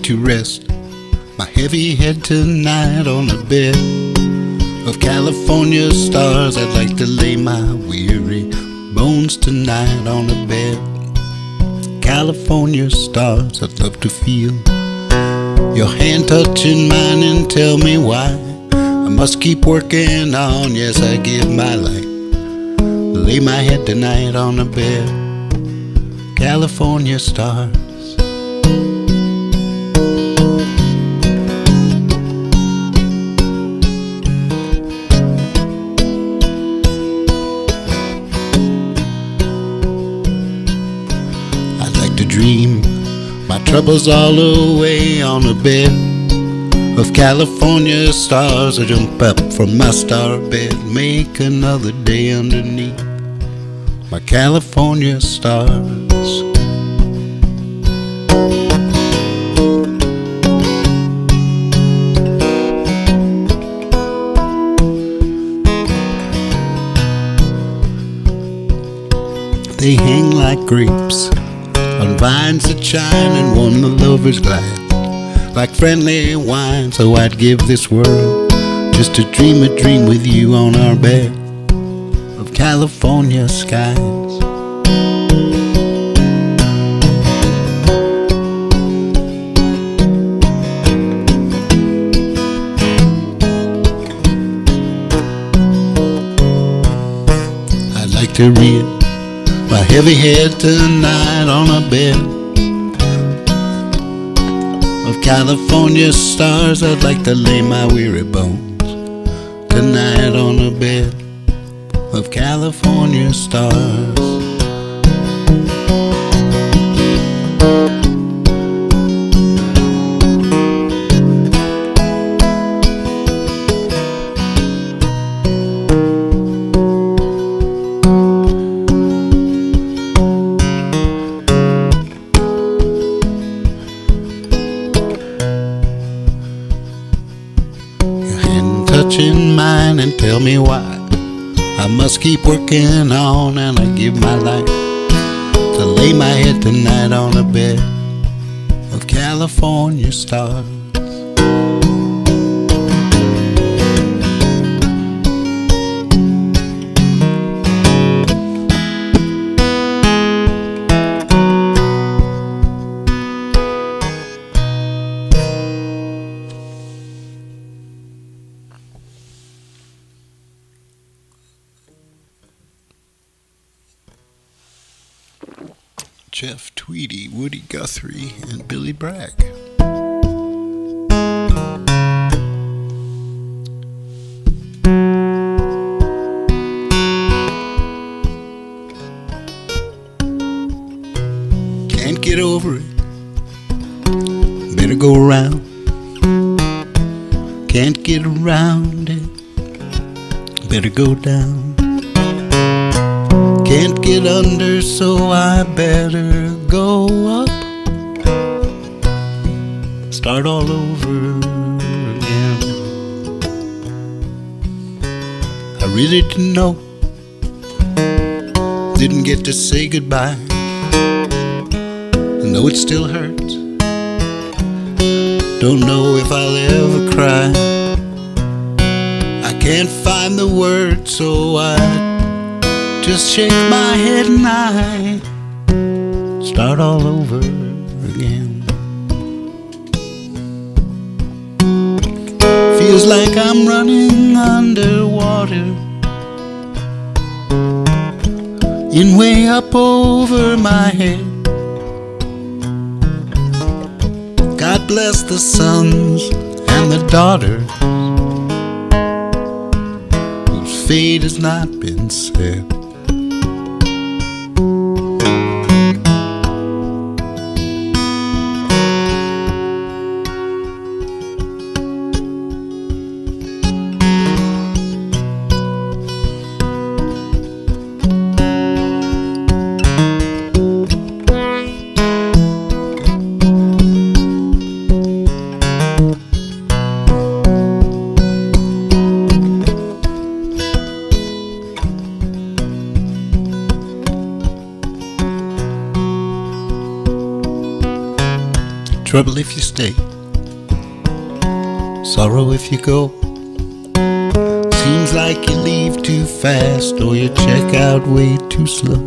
to rest my heavy head tonight on a bed of California stars. I'd like to lay my weary bones tonight on a bed. California stars, I'd love to feel your hand touching mine and tell me why I must keep working on. Yes, I give my life, lay my head tonight on a bed. California stars. Dream my troubles all away on a bed of California stars. I jump up from my star bed, make another day underneath my California stars. They hang like grapes on vines that shine and warm the lover's glass like friendly wine. So I'd give this world just to dream a dream with you on our bed of California skies. I'd like to read my heavy head tonight on a bed of California stars. I'd like to lay my weary bones tonight on a bed of California stars. Touching mine and tell me why I must keep working on, and I give my life to lay my head tonight on a bed of California stars. Jeff Tweedy, Woody Guthrie, and Billy Bragg. Can't get over it, better go around. Can't get around it, better go down. Can't get under, so I better go up. Start all over again. I really didn't know, didn't get to say goodbye. I know it still hurts, don't know if I'll ever cry. I can't find the words, so I just shake my head and I start all over again. Feels like I'm running underwater, in way up over my head. God bless the sons and the daughters whose fate has not been set. Trouble if you stay, sorrow if you go. Seems like you leave too fast or you check out way too slow.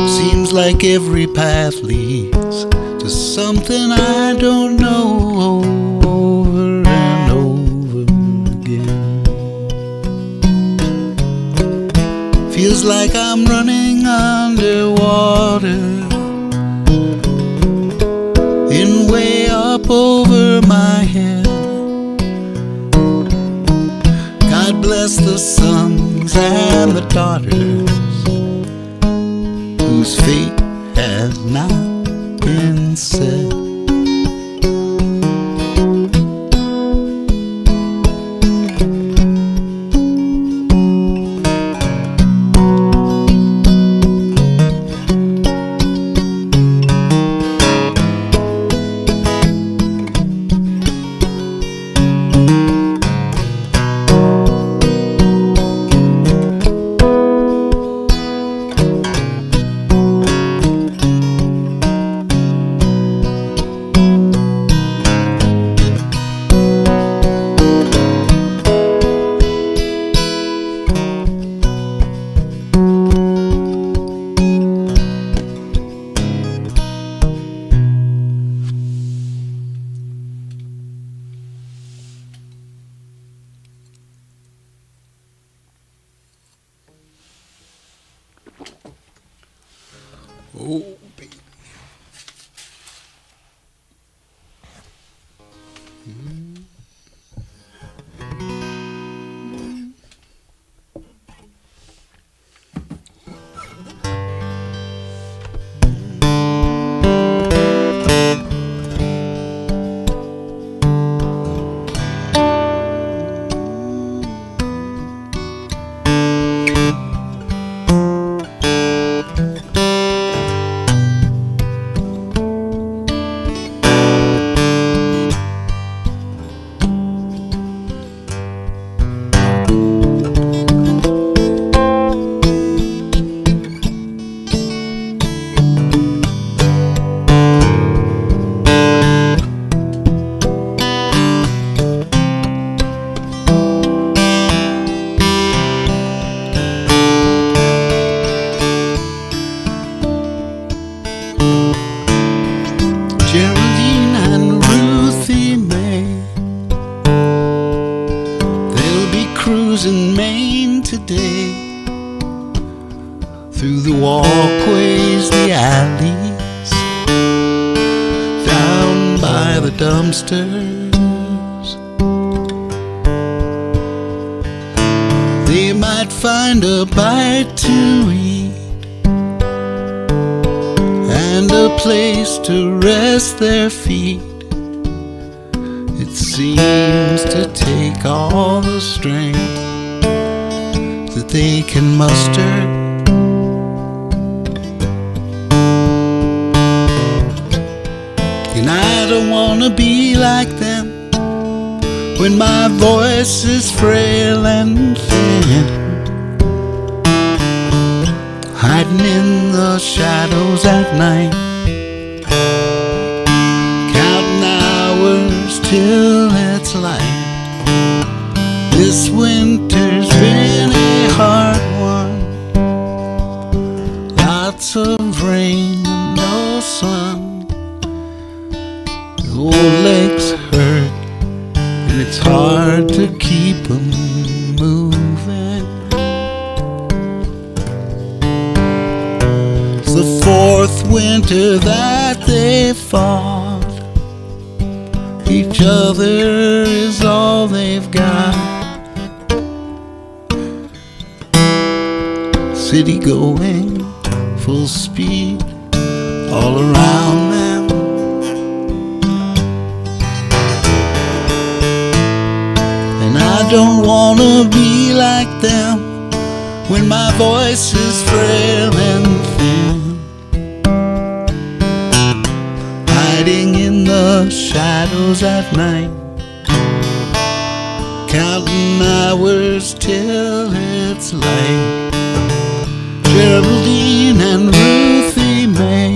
Seems like every path leads to something I don't know, over and over again. Feels like I'm running underwater, in way up over my head. God bless the sons and the daughters whose fate has not been said. Oh, baby. Geraldine and Ruthie May, they'll be cruising Maine today, through the walkways, the alleys, down by the dumpsters. They might find a bite to eat and a place to rest their feet. It seems to take all the strength that they can muster. And I don't wanna be like them when my voice is frail and thin, hiding in the shadows at night, counting hours till it's light. This winter's been a hard one, lots of rain and no sun. The old legs hurt and it's hard to keep them moving. It's the fourth winter that they fought. Each other is all they've got. City going full speed all around them. And I don't wanna be like them when my voice is frail and thin, hiding in the shadows at night, counting hours till it's light. Geraldine and Ruthie May,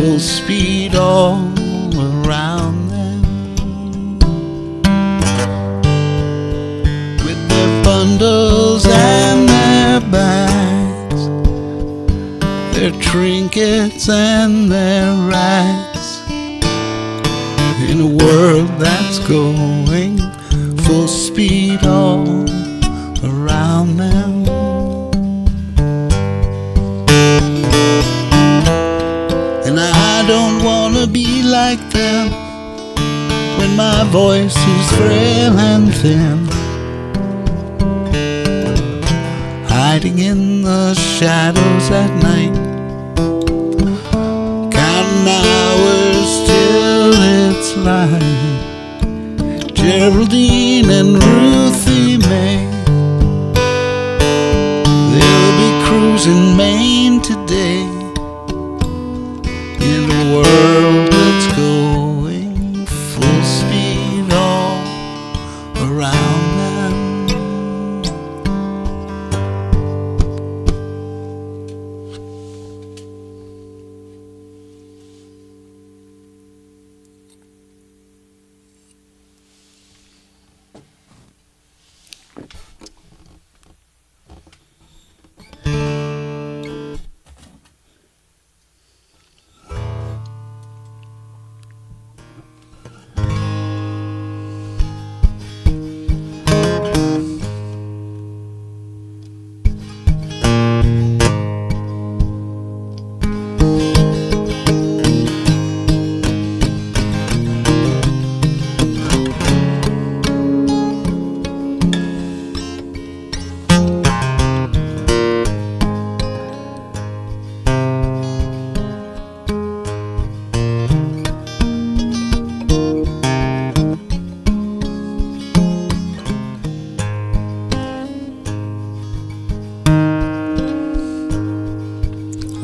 full speed all around them, with their bundles and their bags, their trinkets and their rags, in a world that's going full speed all around them. And I don't wanna be like them when my voice is frail and thin, hiding in the shadows at night, counting hours till it's light. Geraldine and Ruthie May, they'll be cruising Maine today, in a world that's going full speed all around them.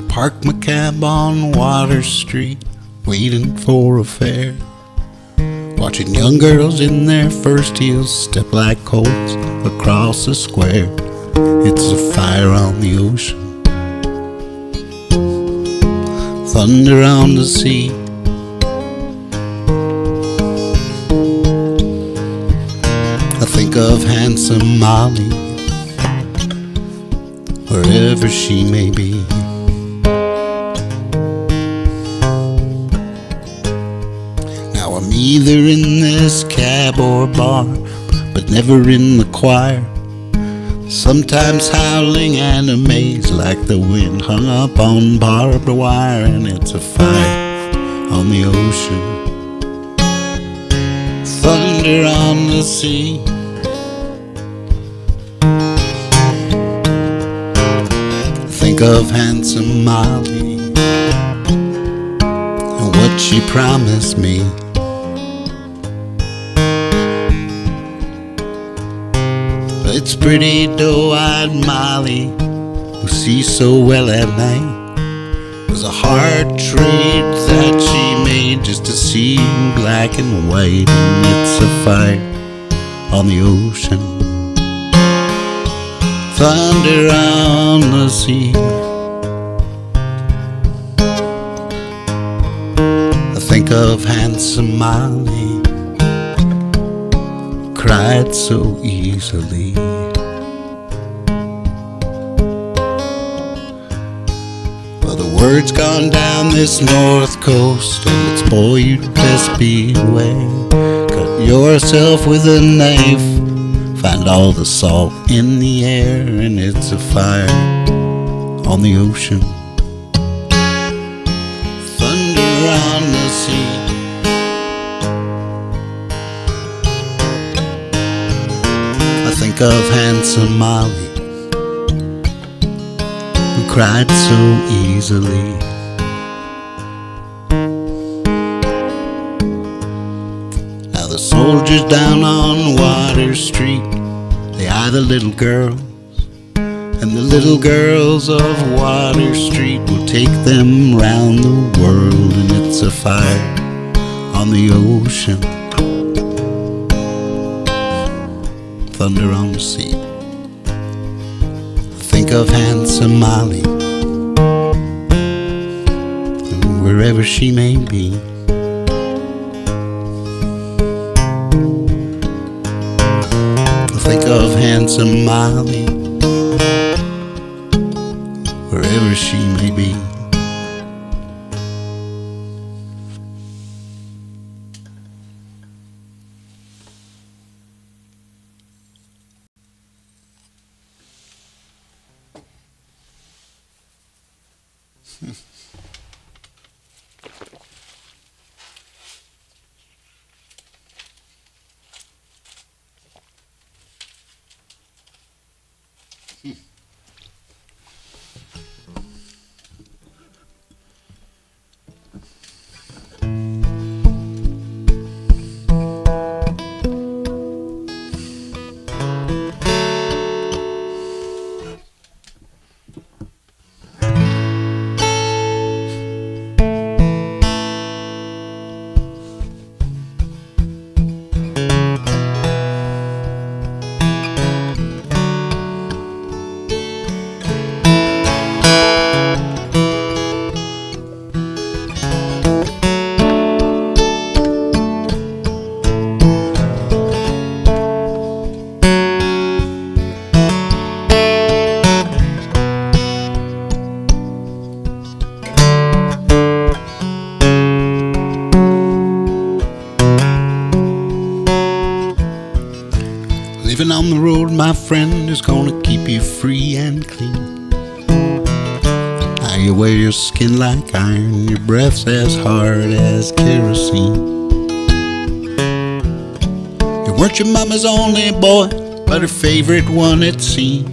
Parked my cab on Water Street, waiting for a fare, watching young girls in their first heels step like colts across the square. It's a fire on the ocean, thunder on the sea. I think of handsome Molly, wherever she may be. Now I'm either in this cab or bar, but never in the choir. Sometimes howling and amazed like the wind hung up on barbed wire. And it's a fire on the ocean, thunder on the sea. Think of handsome Molly and what she promised me. It's pretty doe-eyed Molly, who sees so well at night. It was a hard trade that she made just to see black and white. And it's a fire on the ocean, thunder on the sea. I think of handsome Molly, cried so easily. Well, the word's gone down this north coast, and it's boy, you'd best beware. Cut yourself with a knife, find all the salt in the air. And it's a fire on the ocean, thunder on the sea. I think of handsome Molly, who cried so easily. Now the soldiers down on Water Street, they eye the little girls, and the little girls of Water Street will take them round the world. And it's a fire on the ocean, thunder on the sea. Think of handsome Molly, wherever she may be. Think of handsome Molly, wherever she may be. Living on the road, my friend, is gonna keep you free and clean. Now you wear your skin like iron, your breath's as hard as kerosene. You weren't your mama's only boy, but her favorite one it seemed.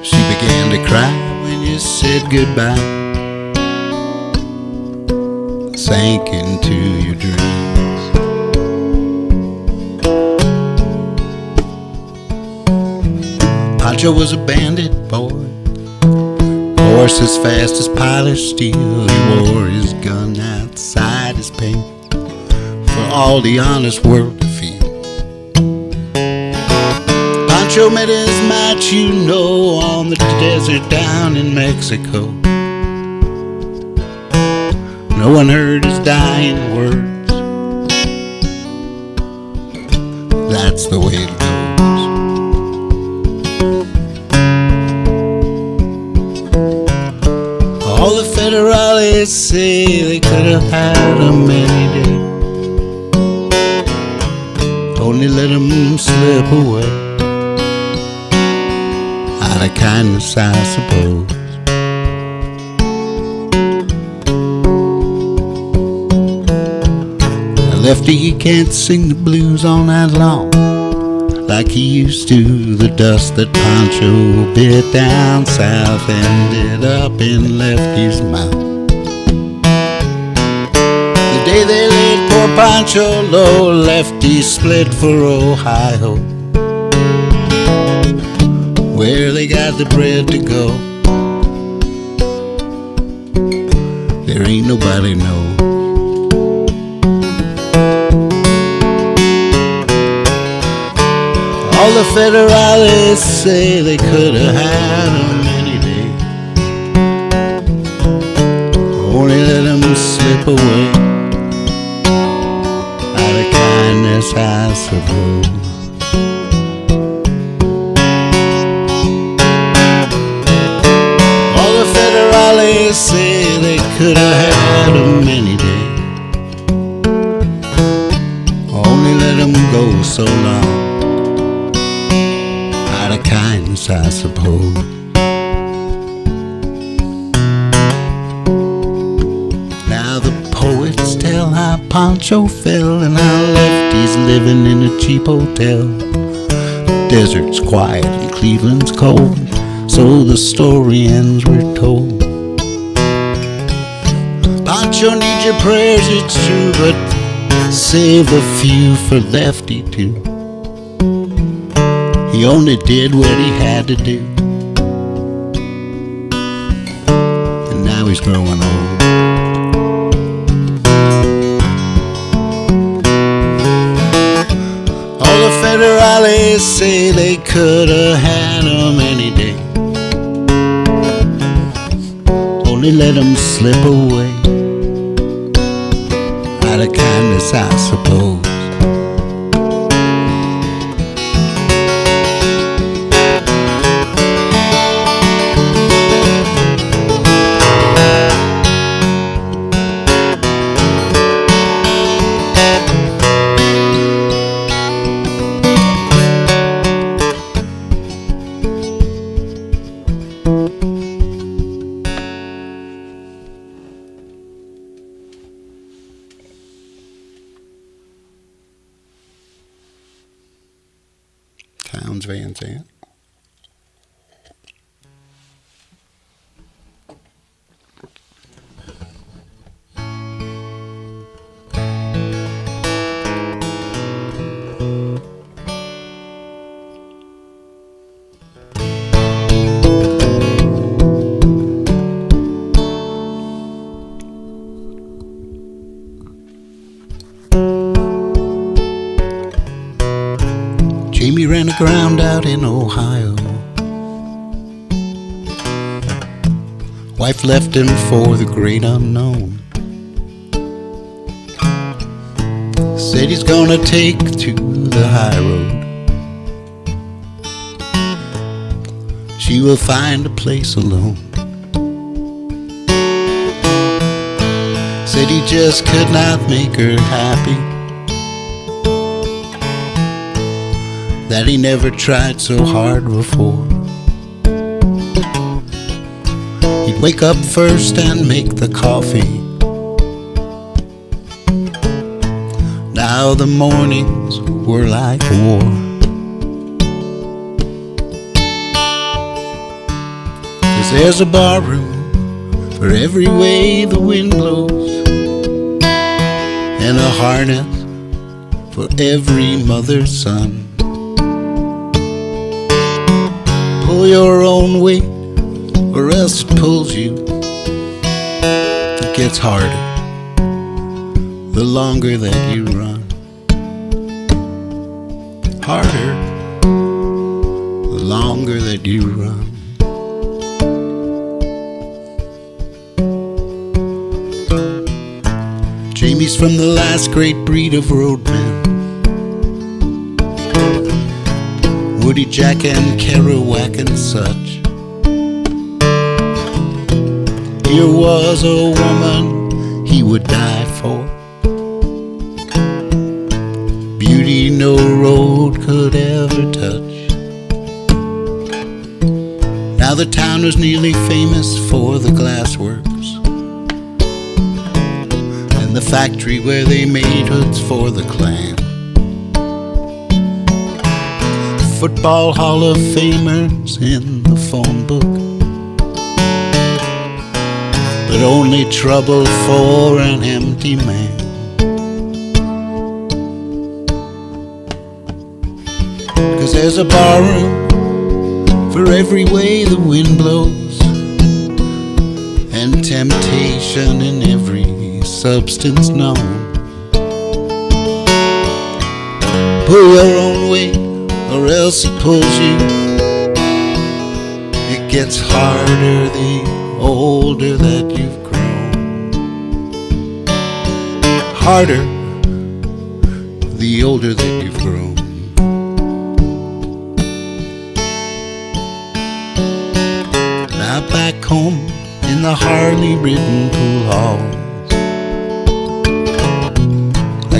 She began to cry when you said goodbye, sank into your dreams. Pancho was a bandit boy, horse as fast as polished steel. He wore his gun outside his pants for all the honest world to feel. Pancho met his match, you know, on the desert down in Mexico. No one heard his dying words. That's the way it goes. All the federales say they could have had him any day, only let him slip away out of kindness, I suppose. Now Lefty, he can't sing the blues all night long like he used to. The dust that Pancho bit down south ended up in Lefty's mouth. The day they laid poor Pancho low, Lefty split for Ohio, where they got the bread to go. There ain't nobody knows. All the federales say they could have had him any day, only let him slip away out of kindness, I suppose. All the federales say they could have had him any day, only let him go so long out of kindness, I suppose. Now the poets tell how Pancho fell and how Lefty's living in a cheap hotel. The desert's quiet and Cleveland's cold, so the story ends, we're told. Pancho needs your prayers, it's true, but save a few for Lefty too. He only did what he had to do, and now he's growing old. All the federales say they could have had him any day, only let 'em slip away out of kindness, I suppose. Townes Van Zandt. Jamie ran aground out in Ohio. Wife left him for the great unknown. Said he's gonna take to the high road. She will find a place alone. Said he just could not make her happy, that he never tried so hard before. He'd wake up first and make the coffee. Now the mornings were like war. 'Cause there's a barroom for every way the wind blows, and a harness for every mother's son. Pull your own weight, or else it pulls you. It gets harder the longer that you run. Harder the longer that you run. Jamie's from the last great breed of roadmen, Woody Jack and Kerouac and such. Here was a woman he would die for, beauty no road could ever touch. Now the town was nearly famous for the glassworks and the factory where they made hoods for the Klan. Football Hall of Famers in the phone book, but only trouble for an empty man. 'Cause there's a barroom for every way the wind blows, and temptation in every substance known. Pull your own weight, or else it pulls you. It gets harder the older that you've grown. Harder the older that you've grown. Now back home in the Harley-ridden pool halls,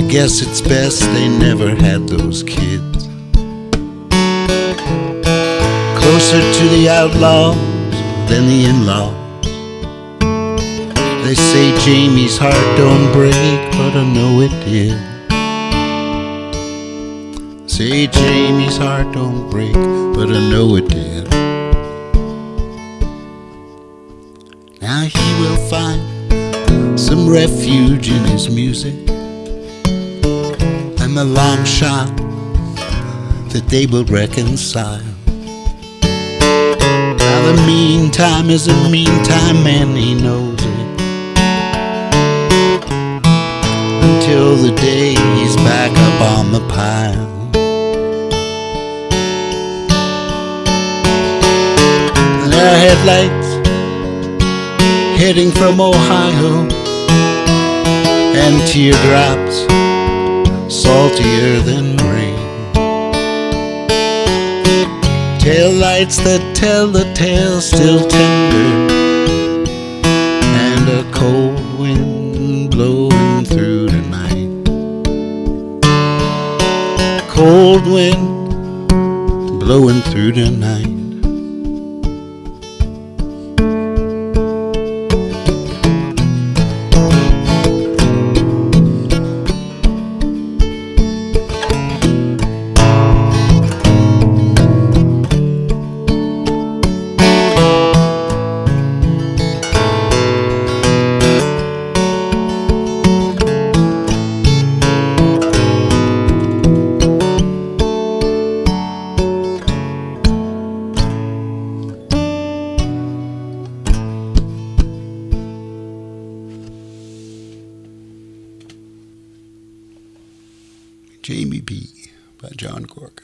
I guess it's best they never had those kids. Closer to the outlaws than the in-laws. They say Jamie's heart don't break, but I know it did. Say Jamie's heart don't break, but I know it did. Now he will find some refuge in his music and the long shot that they will reconcile. The meantime is a meantime, and he knows it, until the day he's back up on the pile. And their headlights heading from Ohio, and teardrops saltier than rain. Tail lights that tell the tale still tender, and a cold wind blowing through the night. Cold wind blowing through the night. Jamie B. by John Gorka.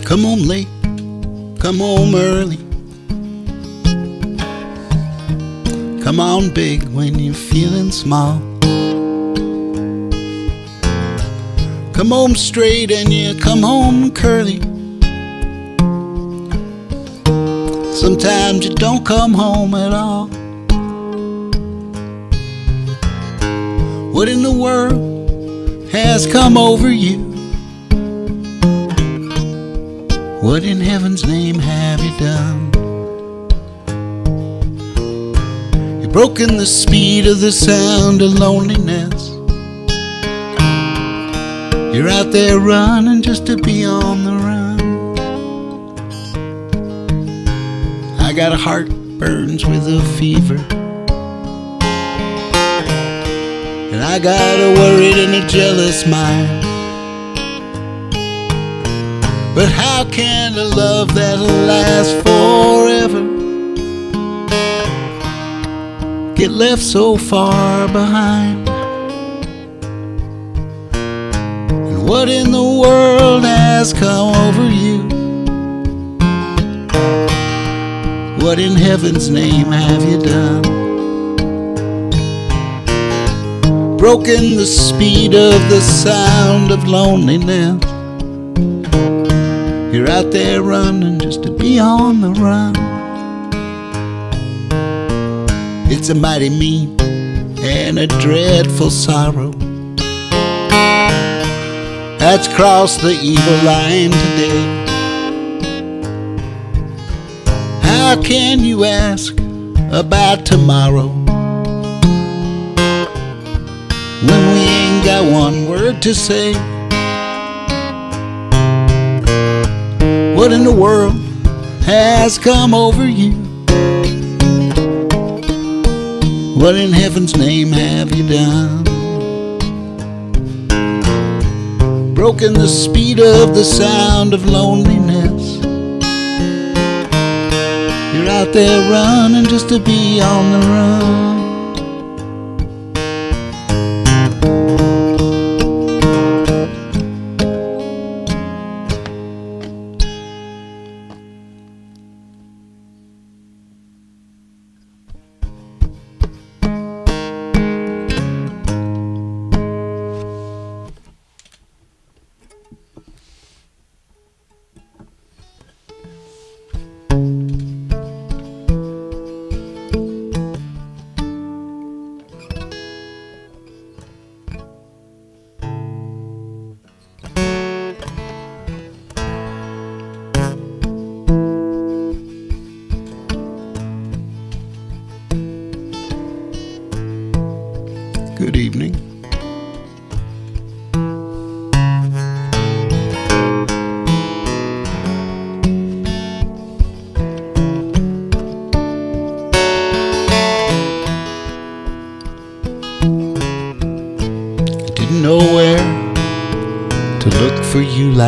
Come home late, come home early. Come on big when you're feeling small. Come home straight and you come home curly. Sometimes you don't come home at all. What in the world has come over you? What in heaven's name have you done? You've broken the speed of the sound of loneliness. You're out there running just to be on the run. I got a heart burns with a fever, and I got a worried and a jealous mind. But how can a love that'll last forever get left so far behind? And what in the world has come over you? What in heaven's name have you done? Broken the speed of the sound of loneliness. You're out there running just to be on the run. It's a mighty mean and a dreadful sorrow that's crossed the evil line today. How can you ask about tomorrow when we ain't got one word to say? What in the world has come over you? What in heaven's name have you done? Broken the speed of the sound of loneliness. You're out there running just to be on the run.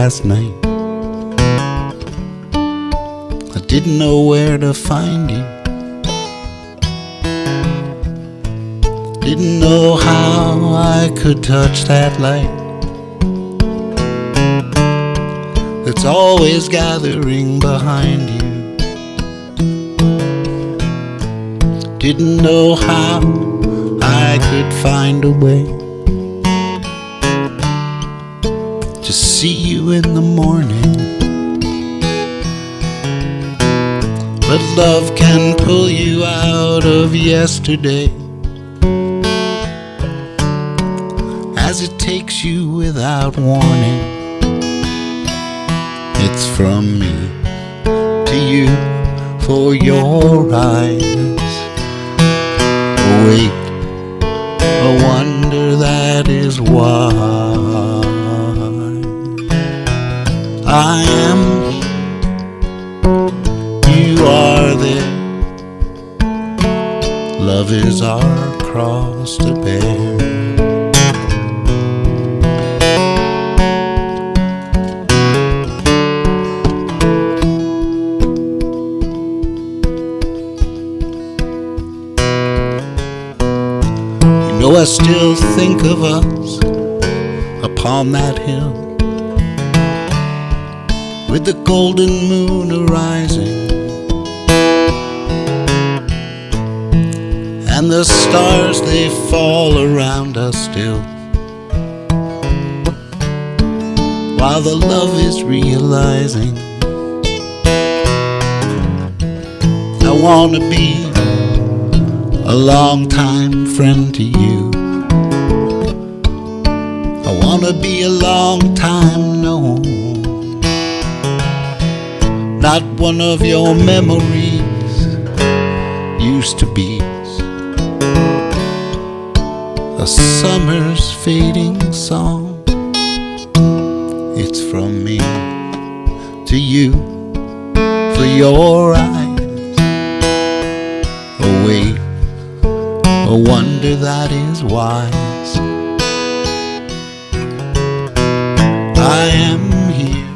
last night. I didn't know where to find you. Didn't know how I could touch that light that's always gathering behind you. Didn't know how I could find a way to see you in the morning. But love can pull you out of yesterday as it takes you without warning. It's from me to you for your eyes. Wait, a wonder that is why I am. You are there. Love is our cross to bear. I still think of us upon that hill, with the golden moon arising, and the stars they fall around us still, while the love is realizing. I wanna be a long-time friend to you. I wanna be a long-time known, not one of your memories used to be a summer's fading song. It's from me to you for your eyes. Oh wait, a wonder that is wise. I am here,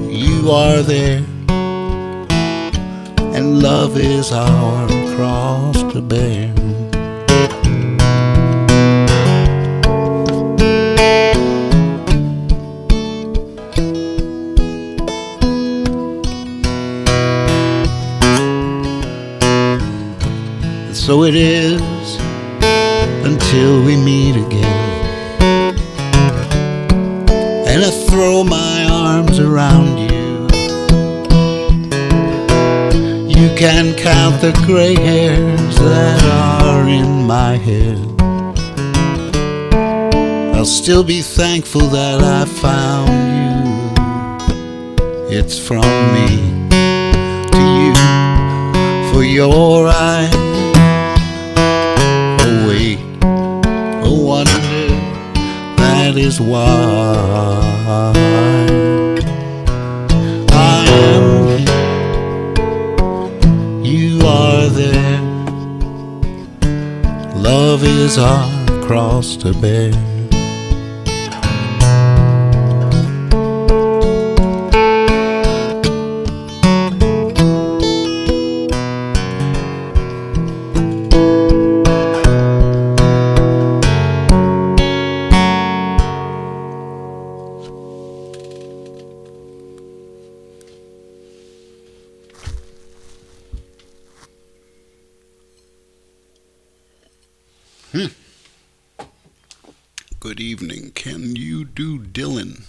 you are there, and love is our cross to bear. So it is until we meet again, and I throw my arms around you. You can count the gray hairs that are in my head. I'll still be thankful that I found you. It's from me to you for your eyes. A wonder that is why I am here. You are there. Love is our cross to bear. Good evening. Can you do Dylan?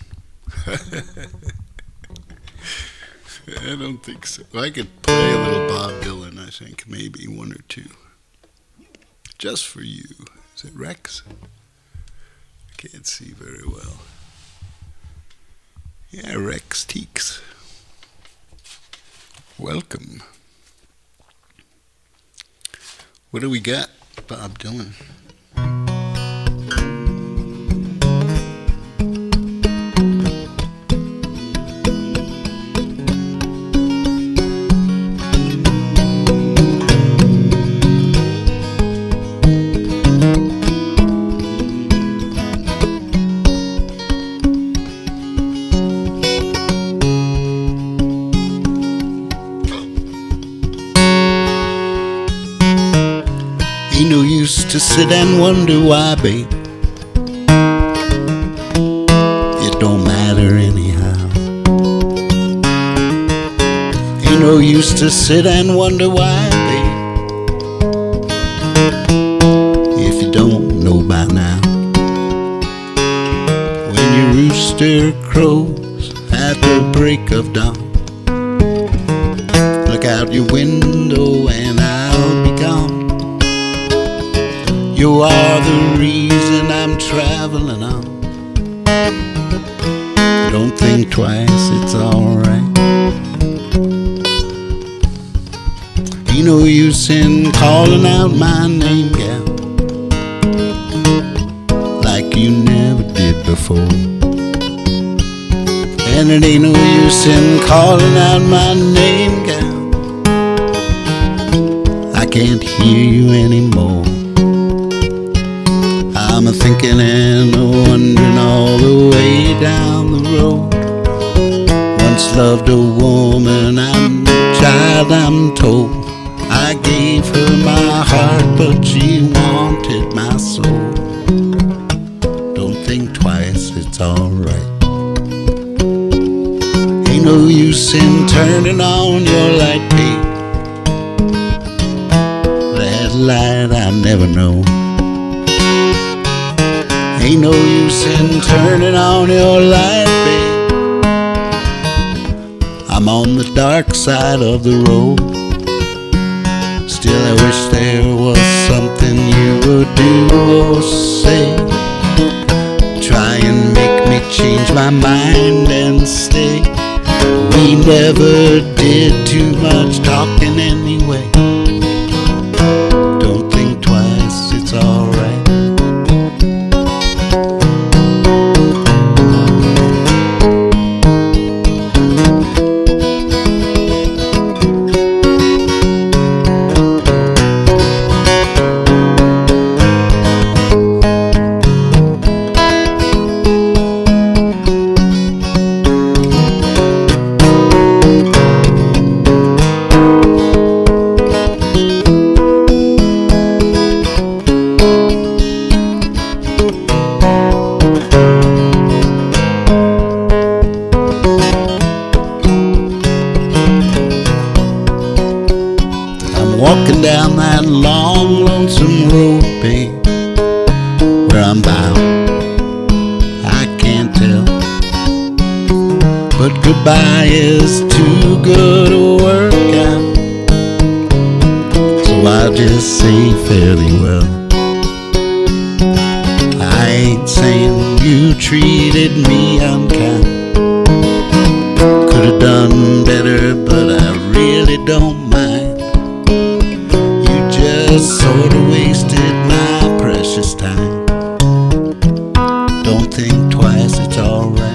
I don't think so. I could play a little Bob Dylan, I think. Maybe one or two. Just for you. Is it Rex? I can't see very well. Yeah, Rex Teeks. Welcome. What do we got, Bob Dylan? used to sit and wonder why, babe. It don't matter anyhow. Ain't no use to sit and wonder why, babe, if you don't know by now. When your rooster crows at the break of dawn, look out your window and I'll be gone. You are the reason I'm traveling on. Don't think twice, it's alright. Ain't no use in calling out my name, gal, like you never did before. And it ain't no use in calling out my name, gal, I can't hear you anymore. I'm a-thinking and a-wondering all the way down the road. Once loved a woman, I'm a child, I'm told. I gave her my heart, but she wanted my soul. Don't think twice, it's alright. Ain't no use in turning on your light, babe. That light I never know. Ain't no use in turning on your light, babe. I'm on the dark side of the road. Still I wish there was something you would do or say. Try and make me change my mind and stay. We never did too much talking anyway. Don't think twice, it's alright. Walking down that long, lonesome road, babe, where I'm bound, I can't tell. But goodbye is too good a work out, so I'll just say fairly well. I ain't saying you treated me unkind. Could've done better, but I really don't mind. Just sort of wasted my precious time. Don't think twice, it's alright.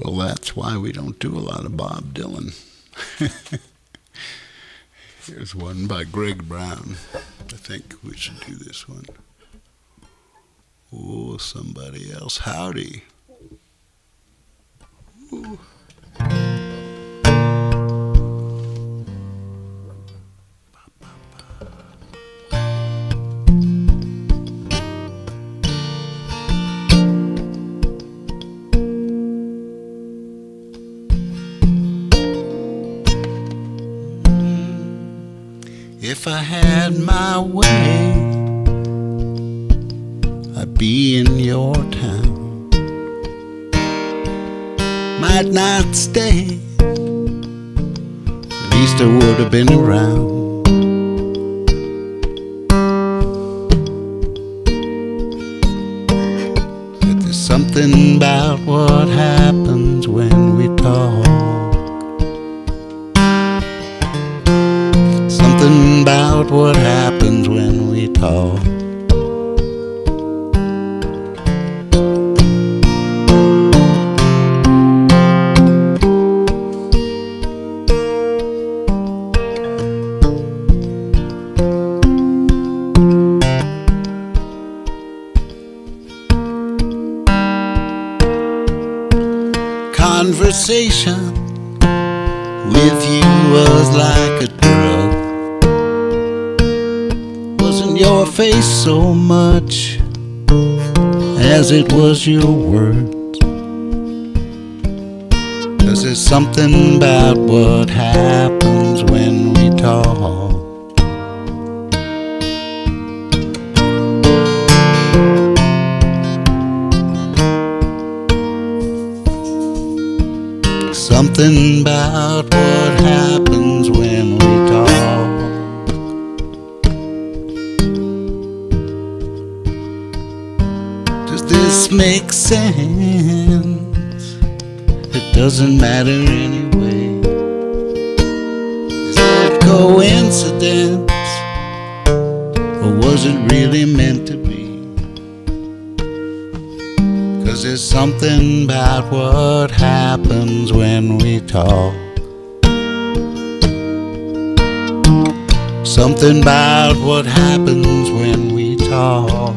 Well, that's why we don't do a lot of Bob Dylan. Here's one by Greg Brown. I think we should do this one. Oh, somebody else. Howdy. Ooh. If I had my way, I'd be in your town. Might not stay, at least I would have been around. something about what happens when we talk. Something about what happens when we talk. Conversation with you was like a drug. Wasn't your face so much as it was your words. 'Cause there's something about what happens when we talk. Something about what happens when we talk. Does this make sense? It doesn't matter anyway. Is it coincidence? Or was it really meant to be? 'Cause there's something about what happens when we talk. Something about what happens when we talk.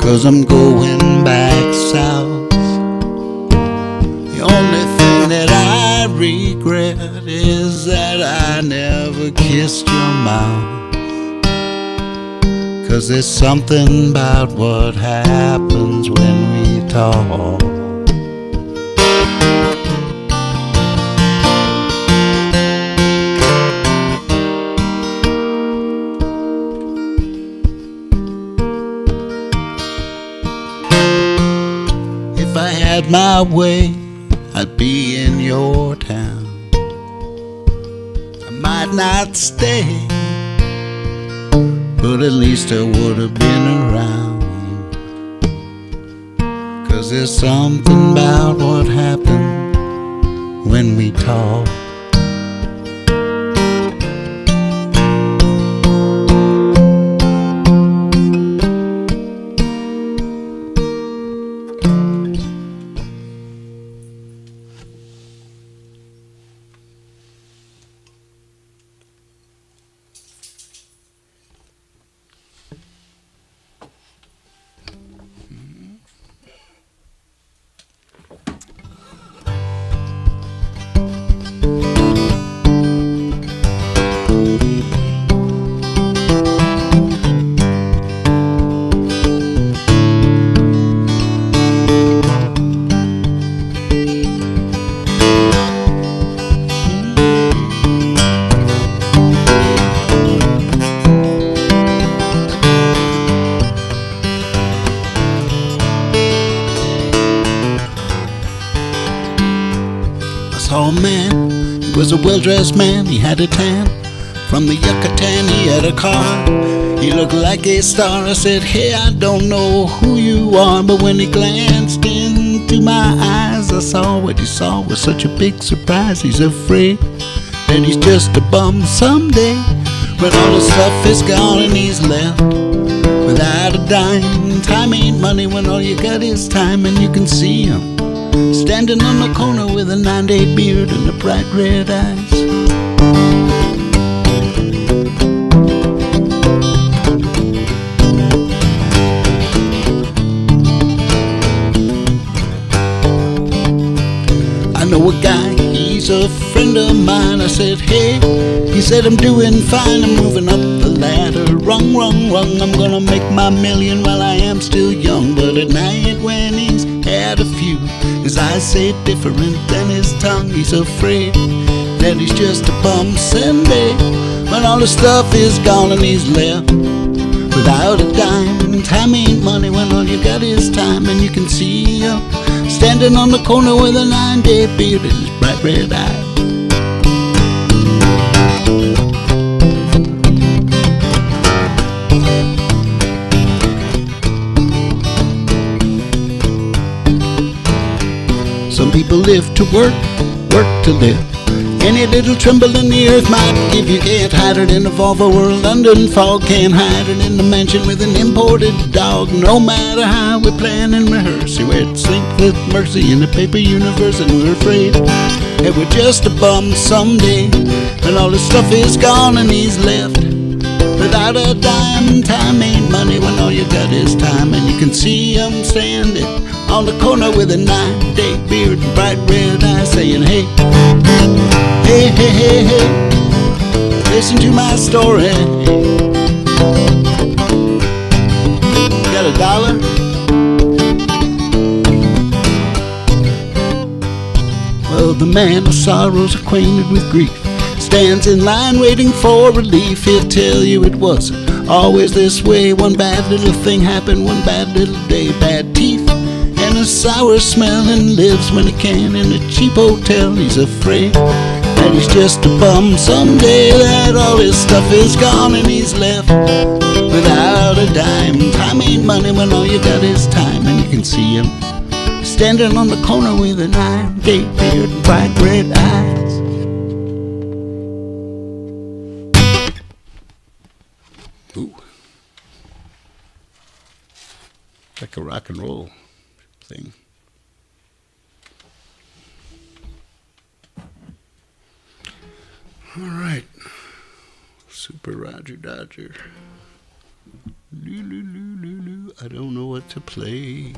Cause I'm going back south. The only thing that I regret is that I never kissed your mouth. 'Cause there's something about what happens when we talk. If I had my way, I'd be in your town. I might not stay, but at least I would have been around. 'Cause there's something about what happens when we talk. saw a man, he was a well-dressed man, he had a tan. From the Yucatan he had a car, he looked like a star. I said, hey, I don't know who you are, but when he glanced into my eyes, I saw what he saw was such a big surprise. He's afraid that he's just a bum someday, when all the stuff is gone and he's left without a dime. Time ain't money when all you got is time, and you can see him standing on the corner with a 9-day beard and the bright red eyes. I know a guy, he's a friend of mine. I said, hey. He said, I'm doing fine, I'm moving up the ladder. Wrong, wrong, wrong, I'm gonna make my million while I am still young. But at night when he's had a few, his eyes say different than his tongue. He's afraid that he's just a bum someday, when all the stuff is gone and he's left without a dime. Time ain't money when all you got is time. And you can see him standing on the corner with a 9-day beard and his bright red eye. Some people live to work, work to live. Any little tremble in the earth might give you. Can't hide it in the Volvo or London fog. Can't hide it in the mansion with an imported dog. No matter how we plan and rehearse, we'd sleep with mercy in the paper universe. And we're afraid that we're just a bum someday, when all the stuff is gone and he's left without a dime. Time ain't money when all you got is time. And you can see him standing on the corner with a 9-day beard and bright red eyes, saying, hey, hey, hey, hey, hey, listen to my story. Got $1? Well, the man of sorrows, acquainted with grief, stands in line waiting for relief. He'll tell you it wasn't always this way. One bad little thing happened, one bad little day. Bad teeth and a sour smell, and lives when he can in a cheap hotel. He's afraid that he's just a bum someday, that all his stuff is gone and he's left without a dime. Time ain't money when all you got is time. And you can see him standing on the corner with a 9-day beard and bright red eyes. Ooh, like a rock and roll thing. All right, Super Roger Dodger. Loo. I don't know what to play.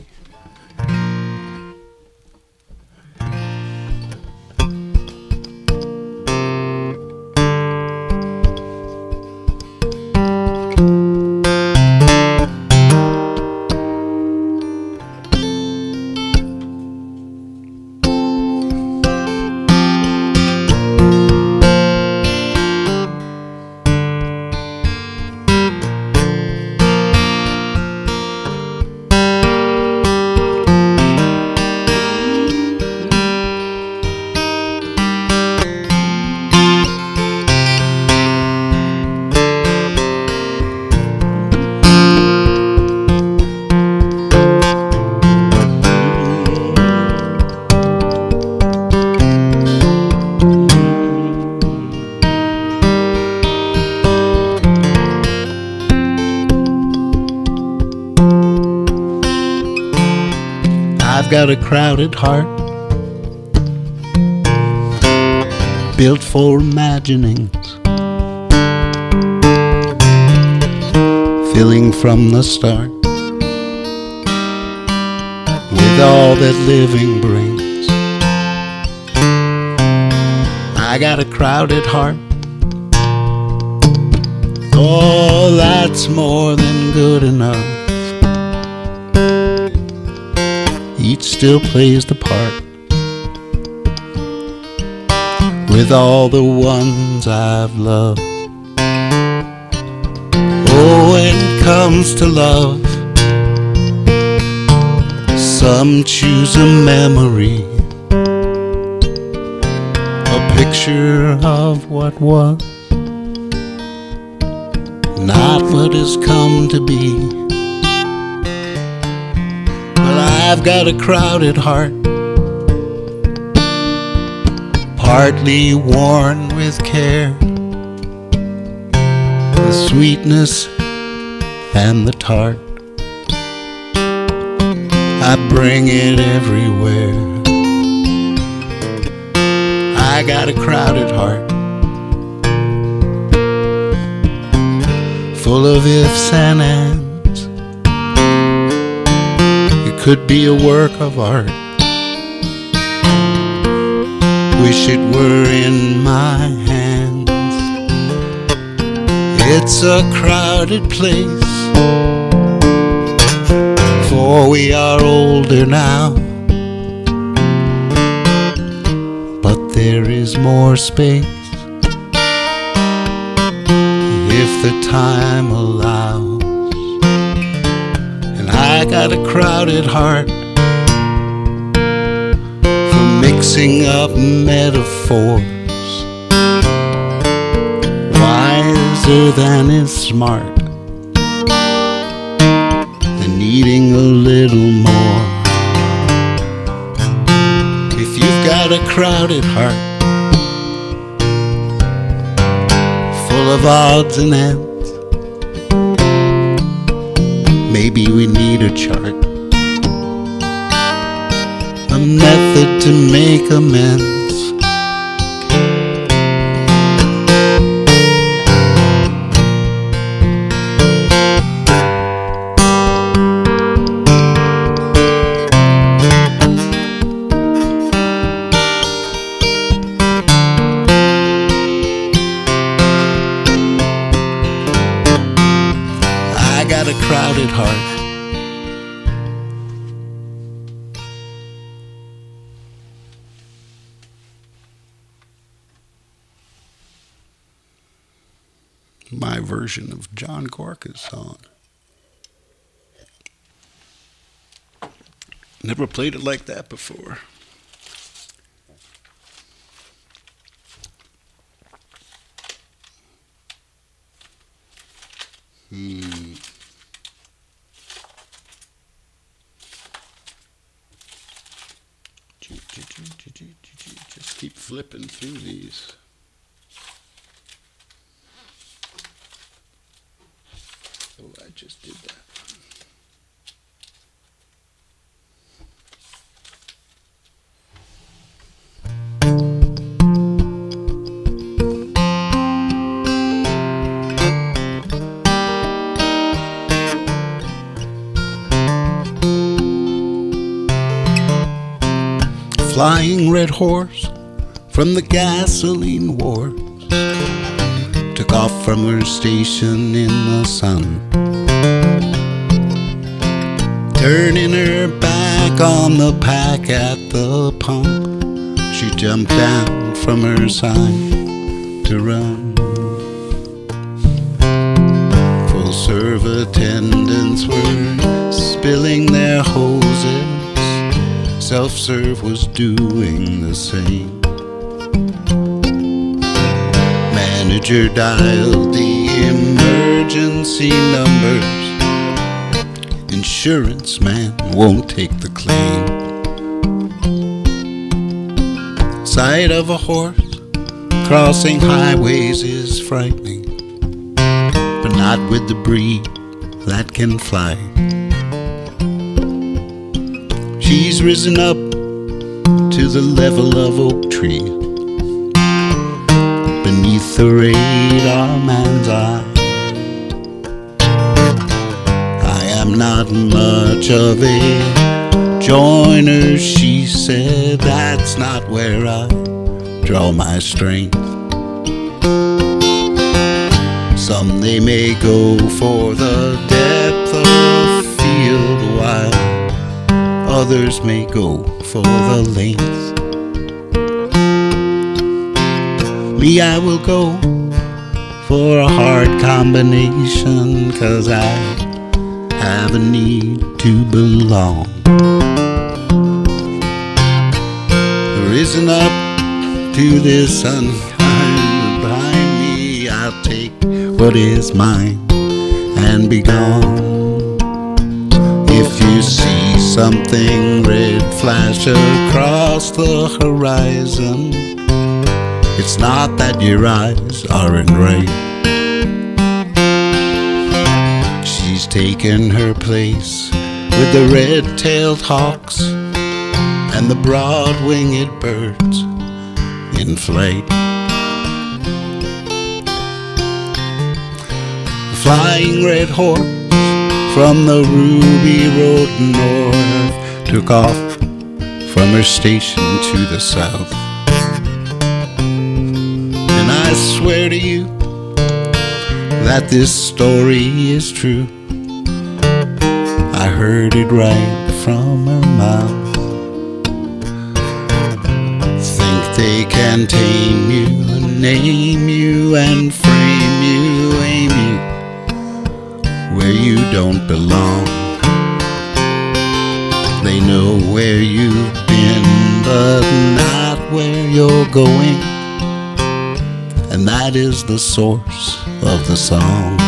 I've got a crowded heart, built for imaginings, filling from the start with all that living brings. I got a crowded heart, oh, that's more than good enough. Each still plays the part with all the ones I've loved. Oh, when it comes to love, some choose a memory, a picture of what was, not what has come to be. I've got a crowded heart, partly worn with care, the sweetness and the tart. I bring it everywhere. I got a crowded heart, full of ifs and ands. Could be a work of art. Wish it were in my hands. It's a crowded place, for we are older now, but there is more space if the time allows. And I got a crowded heart for mixing up metaphors, wiser than is smart, and needing a little more. If you've got a crowded heart full of odds and ends, maybe we need a chart, a method to make amends. A crowded heart. My version of John Gorka's song. Never played it like that before. Just keep flipping through these. Oh, I just did that. Flying red horse from the gasoline wars took off from her station in the sun, turning her back on the pack at the pump. She jumped down from her sign to run. Full serve attendants were spilling their hoses. Self-serve was doing the same. Manager dialed the emergency numbers. Insurance man won't take the claim. Sight of a horse crossing highways is frightening, but not with the breed that can fly. She's risen up to the level of oak tree, beneath the radar man's eye. I am not much of a joiner, she said, that's not where I draw my strength. Some they may go for the depth of field, while others may go for the length. Me, I will go for a hard combination, 'cause I have a need to belong. Risen up to this unkind behind me, I'll take what is mine and be gone. If you see something red flash across the horizon, it's not that your eyes aren't right. She's taken her place with the red-tailed hawks and the broad-winged birds in flight. The flying red horse from the Ruby Road north took off from her station to the south. And I swear to you that this story is true. I heard it right from her mouth. Think they can tame you and name you and frame you, aim you where you don't belong. They know where you've been, but not where you're going. And that is the source of the songs.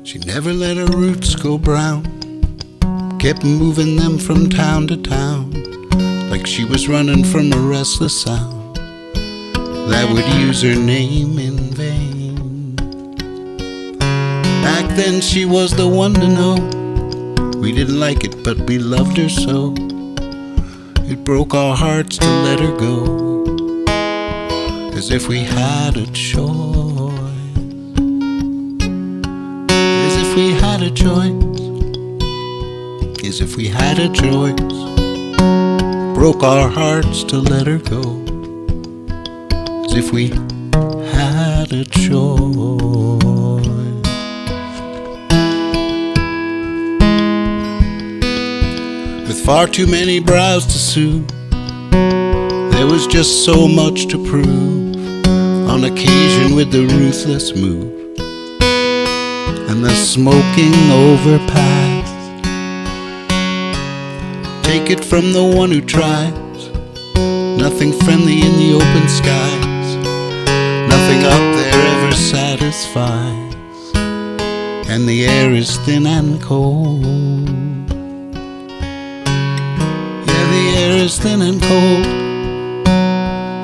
She never let her roots go brown, kept moving them from town to town, like she was running from a restless sound that would use her name in vain. Back then she was the one to know. We didn't like it, but we loved her so. It broke our hearts to let her go, as if we had a choice. As if we had a choice. As if we had a choice. Broke our hearts to let her go, as if we had a choice. With far too many brows to soothe, there was just so much to prove. On occasion with the ruthless move and the smoking overpass. Take it from the one who tries. Nothing friendly in the open skies. Nothing up there ever satisfies. And the air is thin and cold. Yeah, the air is thin and cold.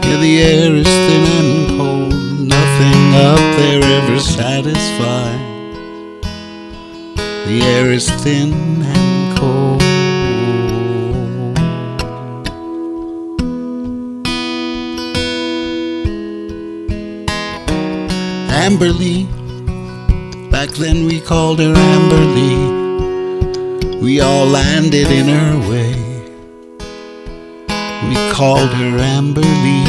Yeah, the air is thin and cold. Nothing up there ever satisfies. The air is thin and cold. Amberly, back then we called her Amberly. We all landed in her way. We called her Amberly.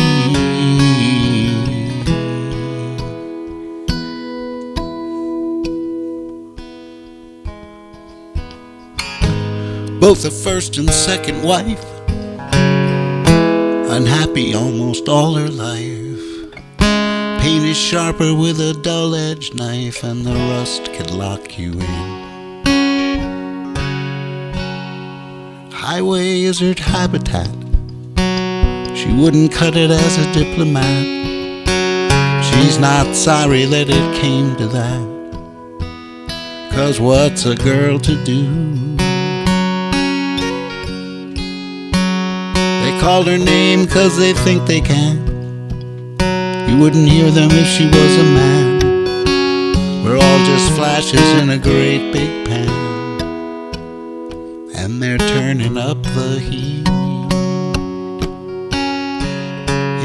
Both a first and second wife, unhappy almost all her life. Pain is sharper with a dull-edged knife, and the rust can lock you in. Highway is her habitat. She wouldn't cut it as a diplomat. She's not sorry that it came to that. 'Cause what's a girl to do? They called her name 'cause they think they can. You wouldn't hear them if she was a man. We're all just flashes in a great big pan, and they're turning up the heat.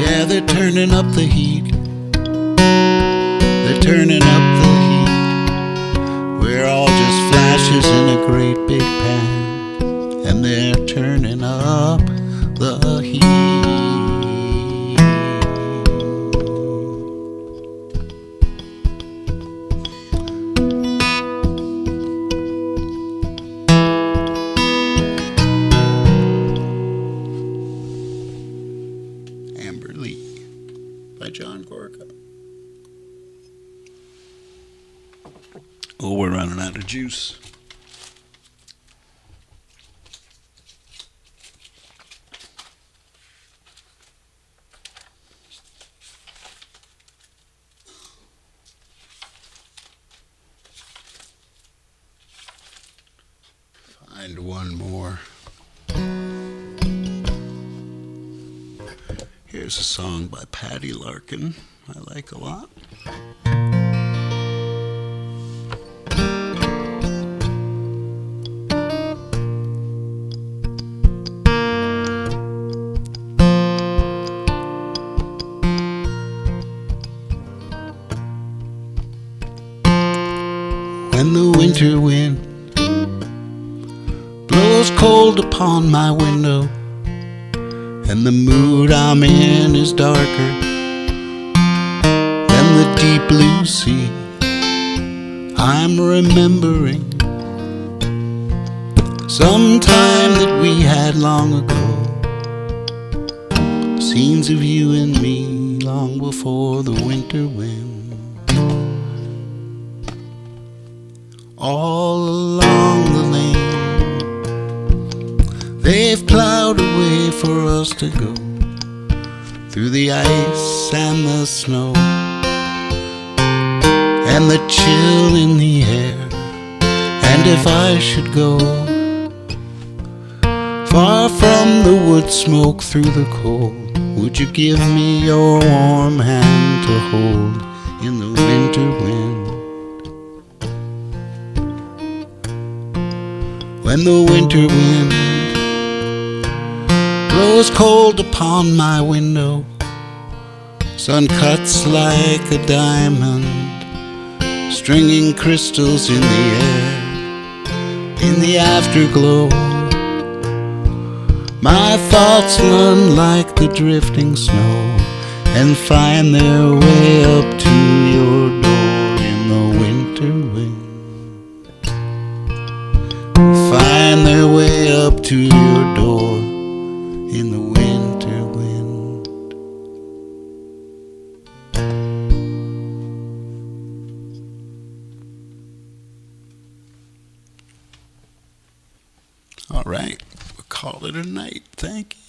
Yeah, they're turning up the heat. They're turning up the heat. We're all just flashes in a great big pan, and they're turning up the heat. By John Gorka. Oh, we're running out of juice. find one more. Here's a song by Patty Larkin I like a lot. When the winter wind blows cold upon my window, and the mood I'm in is darker than the deep blue sea, I'm remembering some time that we had long ago, scenes of you and me long before the winter wind. All along the lane they've plowed a way for us to go, through the ice and the snow and the chill in the air. And if I should go far from the wood smoke through the cold, would you give me your warm hand to hold in the winter wind? When the winter wind blows cold upon my window, sun cuts like a diamond, stringing crystals in the air. In the afterglow, my thoughts run like the drifting snow and find their way up to your door in the winter wind. Find their way up to your door in the winter wind. All right, we'll call it a night. Thank you.